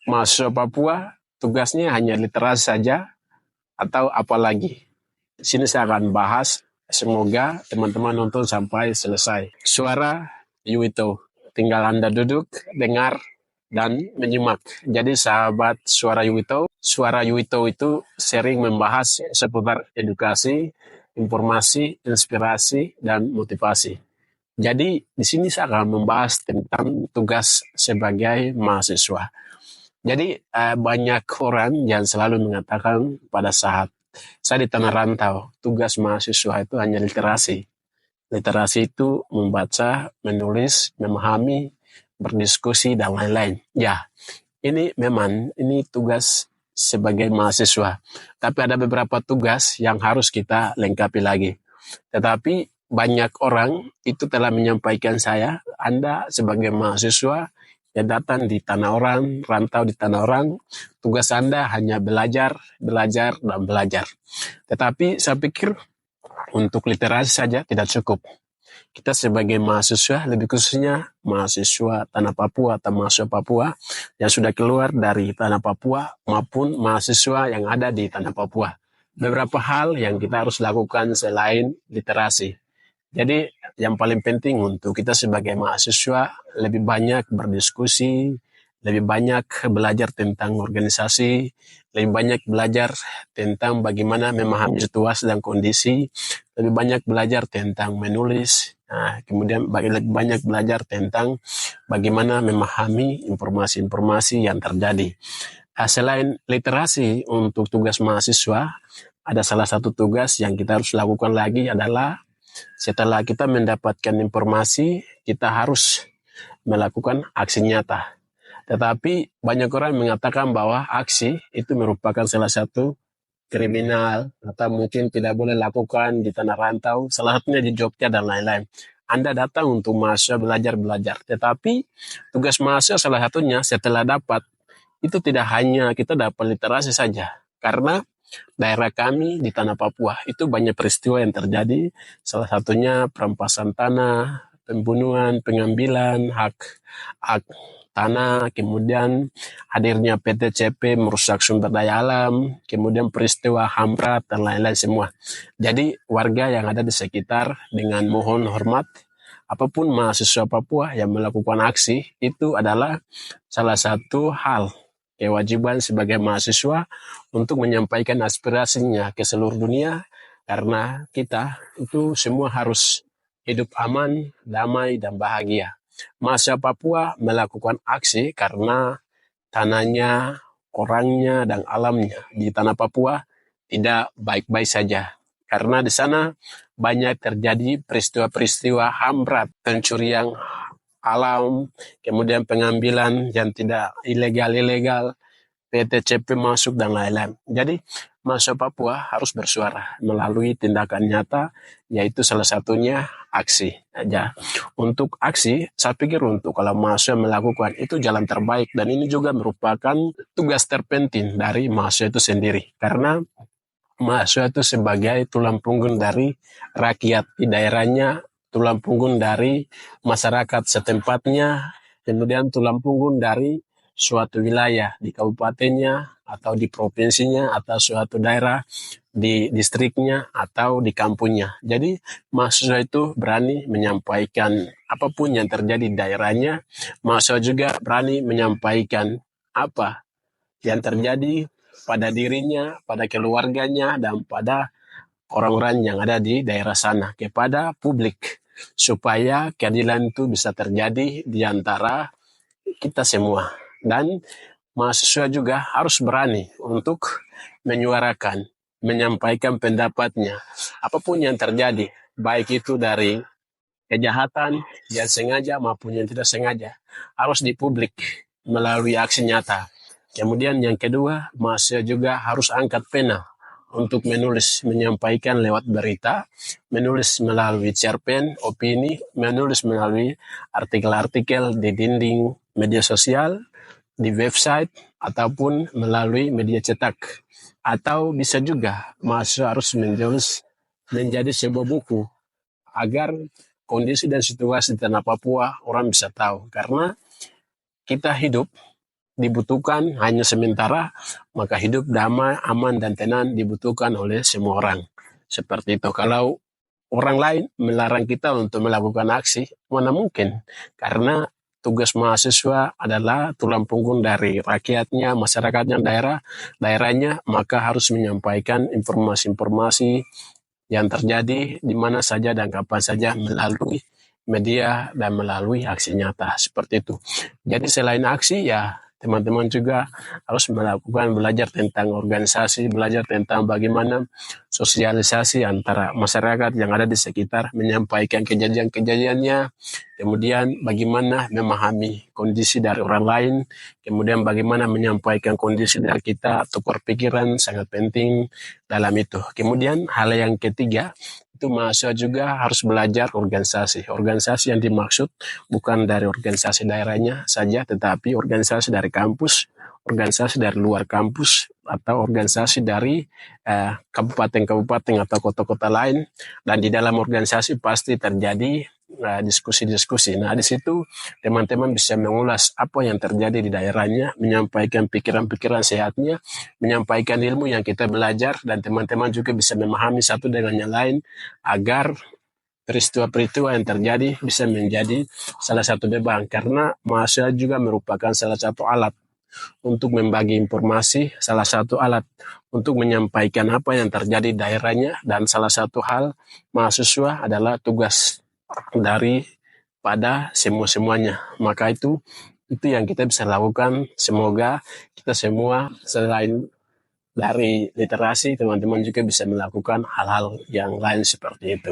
mahasiswa Papua tugasnya hanya literasi saja atau apalagi? Di sini saya akan bahas, semoga teman-teman nonton sampai selesai. Suara Yuito, tinggal Anda duduk, dengar, dan menyimak. Jadi sahabat Suara Yuito itu sering membahas seputar edukasi, informasi, inspirasi, dan motivasi. Jadi di sini saya akan membahas tentang tugas sebagai mahasiswa. Jadi banyak orang yang selalu mengatakan pada saat saya di tanah rantau, tugas mahasiswa itu hanya literasi. Literasi itu membaca, menulis, memahami, berdiskusi, dan lain-lain. Ya, ini tugas sebagai mahasiswa. Tapi ada beberapa tugas yang harus kita lengkapi lagi. Tetapi banyak orang itu telah menyampaikan saya, Anda sebagai mahasiswa yang datang di tanah orang, rantau di tanah orang, tugas Anda hanya belajar, belajar, dan belajar. Tetapi saya pikir untuk literasi saja tidak cukup. Kita sebagai mahasiswa, lebih khususnya mahasiswa tanah Papua atau mahasiswa Papua yang sudah keluar dari tanah Papua maupun mahasiswa yang ada di tanah Papua. Beberapa hal yang kita harus lakukan selain literasi. Jadi yang paling penting untuk kita sebagai mahasiswa lebih banyak berdiskusi, lebih banyak belajar tentang organisasi, lebih banyak belajar tentang bagaimana memahami situasi dan kondisi, lebih banyak belajar tentang menulis, kemudian lebih banyak belajar tentang bagaimana memahami informasi-informasi yang terjadi. Selain literasi untuk tugas mahasiswa, ada salah satu tugas yang kita harus lakukan lagi adalah setelah kita mendapatkan informasi, kita harus melakukan aksi nyata. Tetapi banyak orang mengatakan bahwa aksi itu merupakan salah satu kriminal atau mungkin tidak boleh lakukan di tanah rantau, salah satunya di Jogja dan lain-lain. Anda datang untuk mahasiswa belajar, tetapi tugas mahasiswa salah satunya setelah dapat, itu tidak hanya kita dapat literasi saja, karena daerah kami di tanah Papua itu banyak peristiwa yang terjadi, salah satunya perampasan tanah, pembunuhan, pengambilan hak tanah, kemudian hadirnya PTCP merusak sumber daya alam, kemudian peristiwa HAMPRAT dan lain-lain semua. Jadi warga yang ada di sekitar dengan mohon hormat, apapun mahasiswa Papua yang melakukan aksi itu adalah salah satu hal kewajiban sebagai mahasiswa untuk menyampaikan aspirasinya ke seluruh dunia, karena kita itu semua harus hidup aman, damai, dan bahagia. Mahasiswa Papua melakukan aksi karena tanahnya, orangnya, dan alamnya di tanah Papua tidak baik-baik saja. Karena di sana banyak terjadi peristiwa-peristiwa HAMPRAT, pencurian alam, kemudian pengambilan yang tidak ilegal, PTCP masuk dan lain-lain. Jadi mahasiswa Papua harus bersuara melalui tindakan nyata, yaitu salah satunya aksi aja. Untuk aksi, saya pikir untuk kalau mahasiswa melakukan itu jalan terbaik, dan ini juga merupakan tugas terpenting dari mahasiswa itu sendiri. Karena mahasiswa itu sebagai tulang punggung dari rakyat di daerahnya, tulang punggung dari masyarakat setempatnya, kemudian tulang punggung dari suatu wilayah di kabupatennya atau di provinsinya atau suatu daerah di distriknya atau di kampungnya. Jadi mahasiswa itu berani menyampaikan apapun yang terjadi di daerahnya. Mahasiswa juga berani menyampaikan apa yang terjadi pada dirinya, pada keluarganya, dan pada orang-orang yang ada di daerah sana kepada publik, supaya keadilan itu bisa terjadi di antara kita semua. Dan mahasiswa juga harus berani untuk menyuarakan, menyampaikan pendapatnya. Apapun yang terjadi, baik itu dari kejahatan yang sengaja maupun yang tidak sengaja, harus dipublik melalui aksi nyata. Kemudian yang kedua, mahasiswa juga harus angkat pena untuk menulis, menyampaikan lewat berita, menulis melalui cerpen, opini, menulis melalui artikel-artikel di dinding media sosial, di website, ataupun melalui media cetak. Atau bisa juga mahasiswa harus menulis menjadi sebuah buku agar kondisi dan situasi di tanah Papua orang bisa tahu. Karena kita hidup dibutuhkan hanya sementara, maka hidup damai, aman, dan tenang dibutuhkan oleh semua orang. Seperti itu. Kalau orang lain melarang kita untuk melakukan aksi, mana mungkin? Karena tugas mahasiswa adalah tulang punggung dari rakyatnya, masyarakatnya, daerahnya, maka harus menyampaikan informasi-informasi yang terjadi di mana saja dan kapan saja melalui media dan melalui aksi nyata seperti itu. Jadi selain aksi ya teman-teman juga harus melakukan belajar tentang organisasi, belajar tentang bagaimana sosialisasi antara masyarakat yang ada di sekitar, menyampaikan kejadian-kejadiannya, kemudian bagaimana memahami kondisi dari orang lain, kemudian bagaimana menyampaikan kondisi dari kita, tukar pikiran sangat penting dalam itu. Kemudian hal yang ketiga, itu mahasiswa juga harus belajar organisasi. Organisasi yang dimaksud bukan dari organisasi daerahnya saja, tetapi organisasi dari kampus, organisasi dari luar kampus, atau organisasi dari kabupaten-kabupaten atau kota-kota lain. Dan di dalam organisasi pasti terjadi diskusi-diskusi. Nah, di situ teman-teman bisa mengulas apa yang terjadi di daerahnya, menyampaikan pikiran-pikiran sehatnya, menyampaikan ilmu yang kita belajar, dan teman-teman juga bisa memahami satu dengan yang lain agar peristiwa-peristiwa yang terjadi bisa menjadi salah satu beban, karena mahasiswa juga merupakan salah satu alat untuk membagi informasi, salah satu alat untuk menyampaikan apa yang terjadi di daerahnya, dan salah satu hal mahasiswa adalah tugas dari pada semuanya. Maka itu yang kita bisa lakukan. Semoga kita semua selain dari literasi, teman-teman juga bisa melakukan hal-hal yang lain seperti itu.